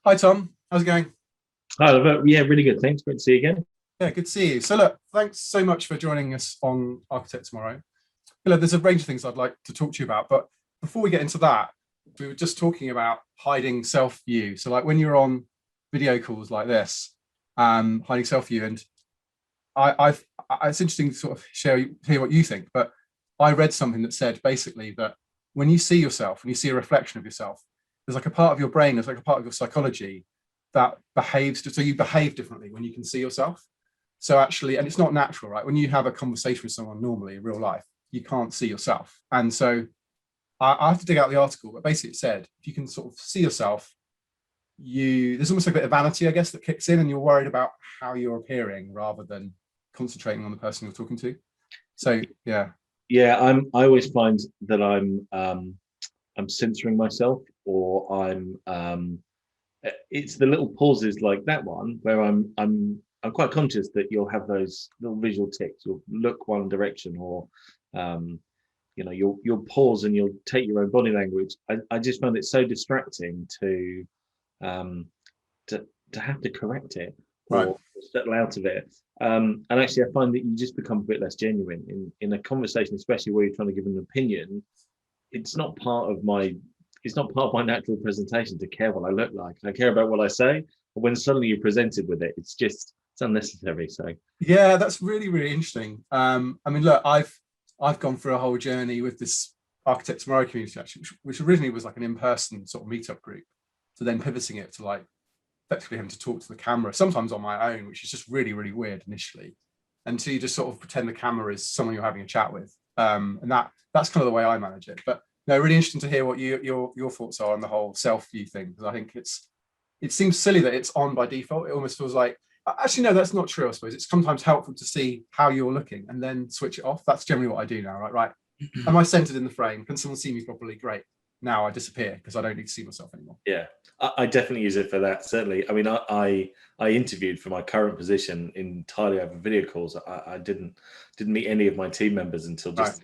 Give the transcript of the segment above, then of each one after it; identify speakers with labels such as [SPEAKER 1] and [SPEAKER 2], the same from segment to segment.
[SPEAKER 1] Hi, Tom. How's it going?
[SPEAKER 2] Hi, Oliver. Yeah, really good. Thanks. Great to see you again.
[SPEAKER 1] Yeah, good to see you. So, look, thanks so much for joining us on Architect Tomorrow. There's a range of things I'd like to talk to you about, but before we get into that, we were just talking about hiding self-view. So, like when you're on video calls like this, hiding self-view, and it's interesting to sort of hear what you think. But I read something that said basically that when you see yourself, when you see a reflection of yourself, there's like a part of your brain, there's like a part of your psychology that behaves. So you behave differently when you can see yourself. So actually, and it's not natural, right? When you have a conversation with someone normally in real life, you can't see yourself. And so I have to dig out the article, but basically it said if you can sort of see yourself, there's almost like a bit of vanity, I guess, that kicks in, and you're worried about how you're appearing rather than concentrating on the person you're talking to. So yeah.
[SPEAKER 2] Yeah, I always find that I'm censoring myself, or it's the little pauses like that one where I'm quite conscious that you'll have those little visual ticks. You'll look one direction, or um, you'll pause and you'll take your own body language. I just find it so distracting um, to to have to correct it
[SPEAKER 1] Right.
[SPEAKER 2] or settle out of it. And actually, I find that you just become a bit less genuine in a conversation, especially where you're trying to give an opinion. It's not part of my it's not part of my natural presentation to care what I look like. I care about what I say, but when suddenly you're presented with it, it's unnecessary. So
[SPEAKER 1] Yeah, that's really, really interesting. I mean, look, I've gone through a whole journey with this Architect Tomorrow community, actually, which originally was like an in-person sort of meetup group, to then pivoting it to like effectively having to talk to the camera, sometimes on my own, which is just really, really weird initially. And so you just sort of pretend the camera is someone you're having a chat with. And that's kind of the way I manage it. But no, really interesting to hear what your thoughts are on the whole self-view thing, because I think it seems silly that it's on by default. It almost feels like actually no, that's not true. I suppose it's sometimes helpful to see how you're looking and then switch it off. That's generally what I do now, right? Right. Am I centered in the frame? Can someone see me properly? Great. Now I disappear because I don't need to see myself anymore.
[SPEAKER 2] yeah, I definitely use it for that. Certainly, I mean, I interviewed for my current position entirely over video calls. I didn't meet any of my team members until
[SPEAKER 1] Right.
[SPEAKER 2] just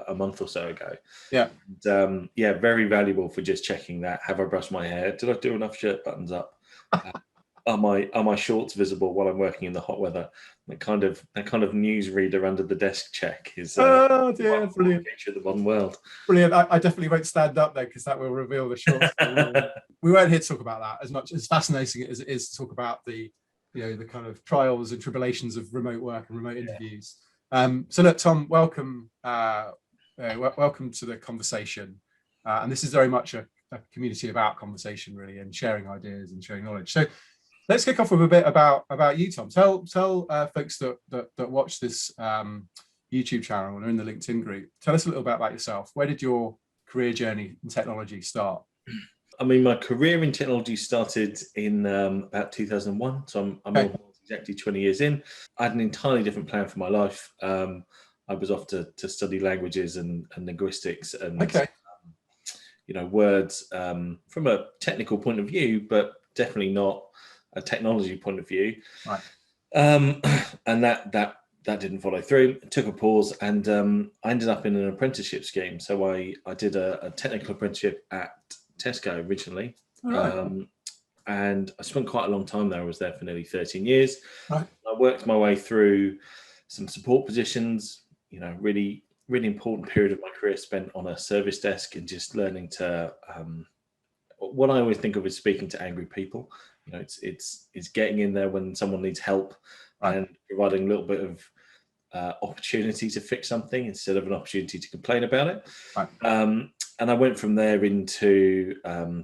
[SPEAKER 2] a month or so ago.
[SPEAKER 1] Yeah.
[SPEAKER 2] And, yeah, very valuable for just checking that. Have I brushed my hair? Did I do enough shirt buttons up? Uh, are my shorts visible while I'm working in the hot weather? That kind of newsreader under the desk check is
[SPEAKER 1] Oh
[SPEAKER 2] a
[SPEAKER 1] dear,
[SPEAKER 2] wonderful
[SPEAKER 1] brilliant.
[SPEAKER 2] feature of the modern world.
[SPEAKER 1] Brilliant. I definitely won't stand up there because that will reveal the shorts. We weren't here to talk about that as much as fascinating as it is to talk about the kind of trials and tribulations of remote work and remote interviews. So look, Tom, welcome to the conversation. And this is very much a community about conversation, really, and sharing ideas and sharing knowledge. So let's kick off with a bit about you, Tom. Tell folks that watch this YouTube channel and are in the LinkedIn group. Tell us a little bit about yourself. Where did your career journey in technology start?
[SPEAKER 2] I mean, my career in technology started in about 2001, so I'm
[SPEAKER 1] Okay.
[SPEAKER 2] almost exactly 20 years in. I had an entirely different plan for my life. I was off to study languages and linguistics and
[SPEAKER 1] Okay.
[SPEAKER 2] words from a technical point of view, but definitely not a technology point of view.
[SPEAKER 1] Right.
[SPEAKER 2] Um, and that didn't follow through. Took a pause, and I ended up in an apprenticeship scheme. So I did a technical apprenticeship at Tesco originally.
[SPEAKER 1] All right.
[SPEAKER 2] And I spent quite a long time there. I was there for nearly 13 years.
[SPEAKER 1] Right.
[SPEAKER 2] I worked my way through some support positions, really, really important period of my career spent on a service desk and just learning to, what I always think of as speaking to angry people. It's getting in there when someone needs help
[SPEAKER 1] Right.
[SPEAKER 2] and providing a little bit of opportunity to fix something instead of an opportunity to complain about it.
[SPEAKER 1] Right.
[SPEAKER 2] And I went from there into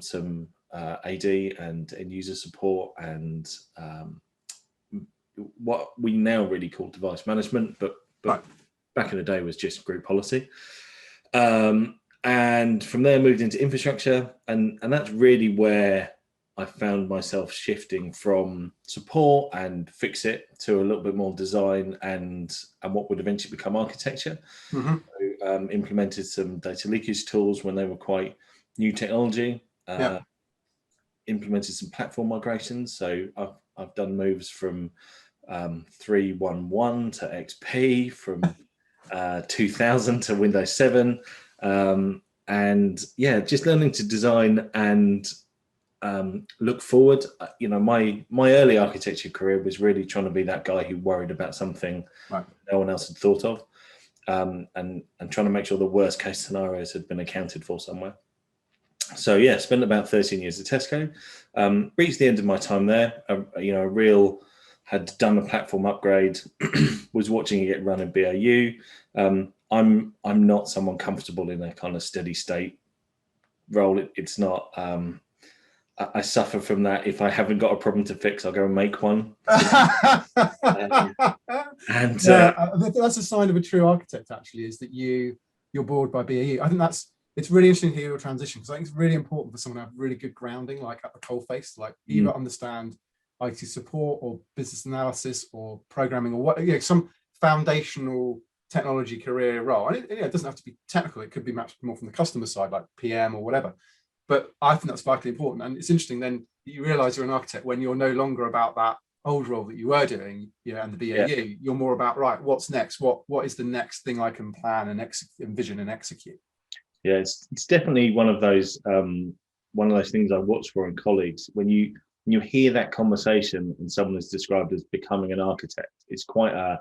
[SPEAKER 2] some AD and end user support and what we now really call device management, but
[SPEAKER 1] Right.
[SPEAKER 2] back in the day was just group policy. And from there moved into infrastructure, and that's really where I found myself shifting from support and fix it to a little bit more design and what would eventually become architecture.
[SPEAKER 1] Mm-hmm.
[SPEAKER 2] So, implemented some data leakage tools when they were quite new technology.
[SPEAKER 1] Yeah.
[SPEAKER 2] Implemented some platform migrations. So I've done moves from 3.1.1 to XP, from 2000 to Windows 7, and yeah, just learning to design and look forward. My early architecture career was really trying to be that guy who worried about something
[SPEAKER 1] Right.
[SPEAKER 2] no one else had thought of, and trying to make sure the worst case scenarios had been accounted for somewhere. So yeah, spent about 13 years at Tesco. Reached the end of my time there. Had done a platform upgrade. Was watching it get run in BAU. I'm not someone comfortable in a kind of steady state role. It's not. I suffer from that. If I haven't got a problem to fix, I'll go and make one.
[SPEAKER 1] And that's a sign of a true architect, actually, is that you're bored by BAU. I think it's really interesting to hear your transition, because I think it's really important for someone to have really good grounding, like at the coalface, like either understand IT support or business analysis or programming or what, some foundational technology career role. And it doesn't have to be technical. It could be much more from the customer side, like PM or whatever. But I think that's vitally important. And it's interesting then that you realize you're an architect when you're no longer about that old role that you were doing, and the BAU. You're more about, right, what's next? What is the next thing I can plan and envision and execute?
[SPEAKER 2] Yeah, it's definitely one of those things I watch for in colleagues. When you hear that conversation and someone is described as becoming an architect, it's quite an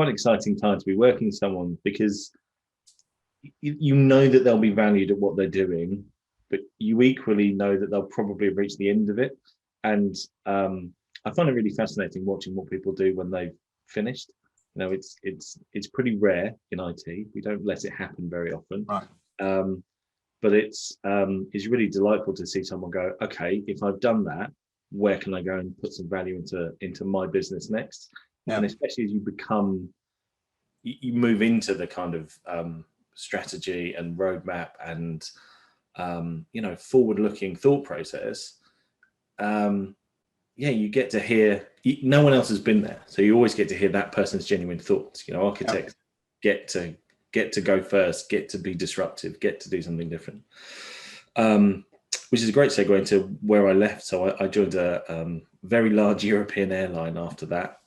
[SPEAKER 2] exciting time to be working with someone, because you know that they'll be valued at what they're doing, but you equally know that they'll probably have reached the end of it. And I find it really fascinating watching what people do when they've finished. It's pretty rare in IT. We don't let it happen very often.
[SPEAKER 1] Right.
[SPEAKER 2] But it's really delightful to see someone go, okay, if I've done that, where can I go and put some value into my business next? Yeah. And especially as you move into the kind of strategy and roadmap and forward-looking thought process. You get to hear, no one else has been there, so you always get to hear that person's genuine thoughts. Architects get to go first, get to be disruptive, get to do something different, which is a great segue into where I left. So I joined a very large European airline after that,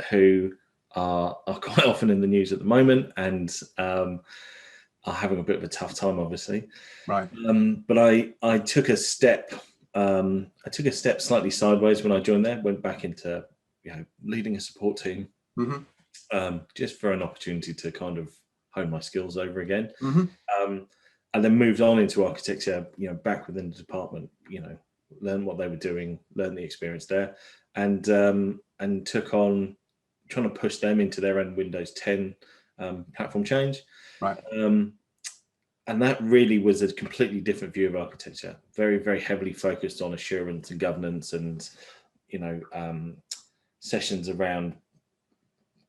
[SPEAKER 2] who are quite often in the news at the moment, and are having a bit of a tough time, obviously.
[SPEAKER 1] Right.
[SPEAKER 2] But I took a step. I took a step slightly sideways when I joined there. Went back into leading a support team, just for an opportunity to kind of hone my skills over again. And then moved on into architecture. Back within the department. Learn what they were doing, learn the experience there, and took on trying to push them into their own Windows 10 platform change.
[SPEAKER 1] Right.
[SPEAKER 2] And that really was a completely different view of architecture, very, very heavily focused on assurance and governance and, sessions around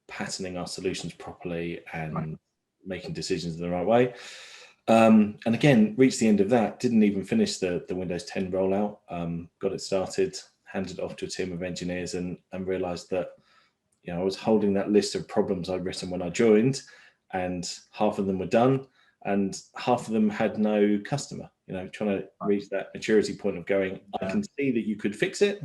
[SPEAKER 2] patterning our solutions properly and making decisions in the right way. And again, reached the end of that, didn't even finish the Windows 10 rollout, got it started, handed it off to a team of engineers and realized that, I was holding that list of problems I'd written when I joined, and half of them were done. And half of them had no customer, trying to reach that maturity point of going, I can see that you could fix it,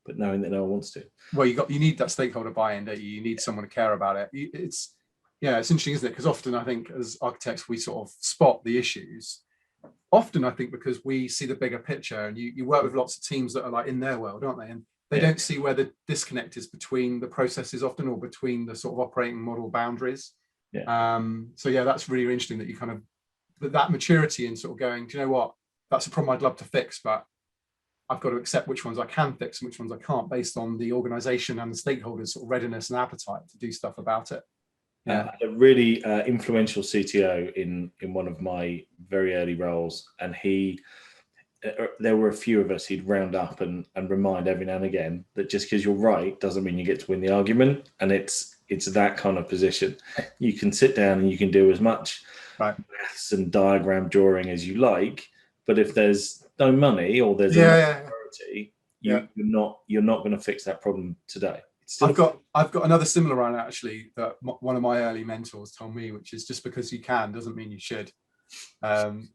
[SPEAKER 2] but knowing that no one wants to. Well,
[SPEAKER 1] you need that stakeholder buy-in, don't you? You need someone to care about it. It's interesting, isn't it? Because often I think as architects, we sort of spot the issues. Often I think because we see the bigger picture, and you work with lots of teams that are like in their world, aren't they? And they don't see where the disconnect is between the processes often, or between the sort of operating model boundaries. That's really interesting that you kind of that maturity in sort of going, do you know what, that's a problem I'd love to fix, but I've got to accept which ones I can fix and which ones I can't, based on the organization and the stakeholders' sort of readiness and appetite to do stuff about it.
[SPEAKER 2] A really influential CTO in one of my very early roles, and there were a few of us he'd round up and remind every now and again that just because you're right doesn't mean you get to win the argument. And it's that kind of position. You can sit down and you can do as much maths and diagram drawing as you like, but if there's no money or there's a priority, you're not going to fix that problem today. I've got another similar one actually that one of my early mentors told me, which is just because you can doesn't mean you should.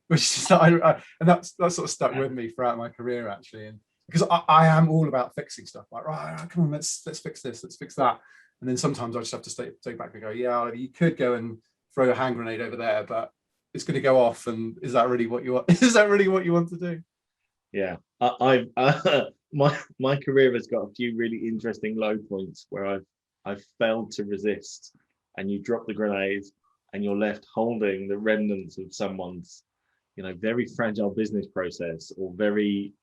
[SPEAKER 2] Which is and that sort of stuck with me throughout my career actually, and because I am all about fixing stuff, like right, come on, let's fix this, let's fix that. And then sometimes I just have to stay back and go, you could go and throw a hand grenade over there, but it's going to go off. And is that really what you want? Is that really what you want to do? Yeah, my career has got a few really interesting low points where I've failed to resist, and you drop the grenade, and you're left holding the remnants of someone's, very fragile business process, or very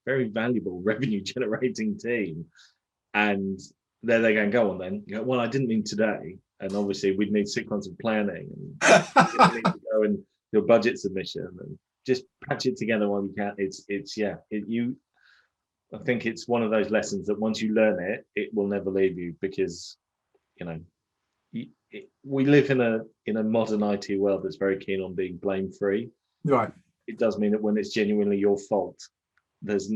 [SPEAKER 2] very valuable revenue generating team, and there they go on then. Well, I didn't mean today, and obviously we'd need 6 months of planning, and need to go and do a budget submission, and just patch it together while you can. I think it's one of those lessons that once you learn it, it will never leave you, because you know we live in a modern IT world that's very keen on being blame free.
[SPEAKER 1] Right.
[SPEAKER 2] It does mean that when it's genuinely your fault, there's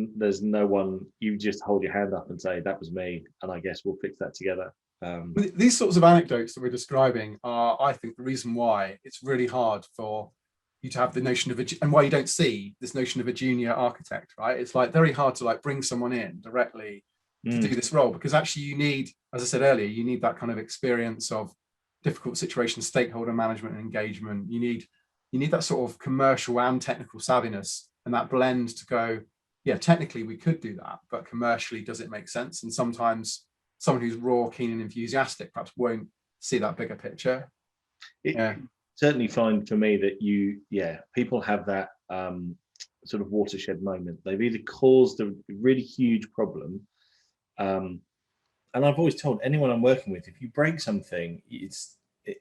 [SPEAKER 2] no one. You just hold your hand up and say, that was me, and I guess we'll fix that together.
[SPEAKER 1] These sorts of anecdotes that we're describing are, I think, the reason why it's really hard for you to have the notion of and why you don't see this notion of a junior architect, right? It's like very hard to like bring someone in directly to do this role, because actually you need, as I said earlier, you need that kind of experience of difficult situations, stakeholder management and engagement. You need that sort of commercial and technical savviness, and that blend to go, yeah, technically we could do that, but commercially, does it make sense? And sometimes someone who's raw, keen, and enthusiastic perhaps won't see that bigger picture.
[SPEAKER 2] Certainly find for me that people have that sort of watershed moment. They've either caused a really huge problem, and I've always told anyone I'm working with, if you break something,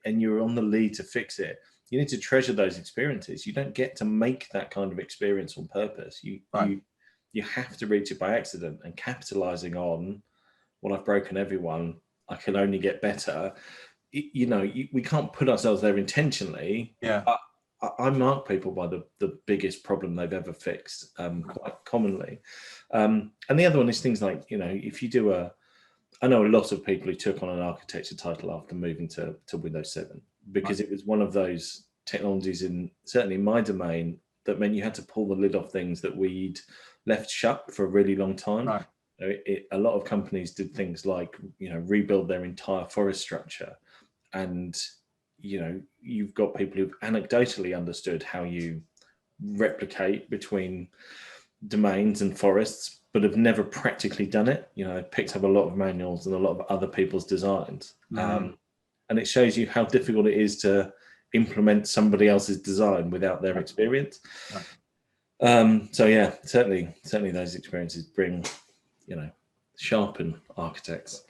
[SPEAKER 2] and you're on the lead to fix it, you need to treasure those experiences. You don't get to make that kind of experience on purpose. You have to reach it by accident, and capitalizing on, well, I've broken everyone, I can only get better. We can't put ourselves there intentionally.
[SPEAKER 1] Yeah.
[SPEAKER 2] I mark people by the biggest problem they've ever fixed, quite commonly. And the other one is things like, if you do I know a lot of people who took on an architecture title after moving to Windows 7, because it was one of those technologies, certainly in my domain, that meant you had to pull the lid off things that we'd left shut for a really long time.
[SPEAKER 1] Right.
[SPEAKER 2] A lot of companies did things like, rebuild their entire forest structure. And, you've got people who've anecdotally understood how you replicate between domains and forests, but have never practically done it. Picked up a lot of manuals and a lot of other people's designs. And it shows you how difficult it is to implement somebody else's design without their experience. Right. So yeah, certainly those experiences bring, sharpen architects.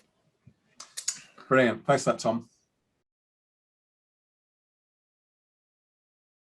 [SPEAKER 1] Brilliant. Thanks for that, Tom.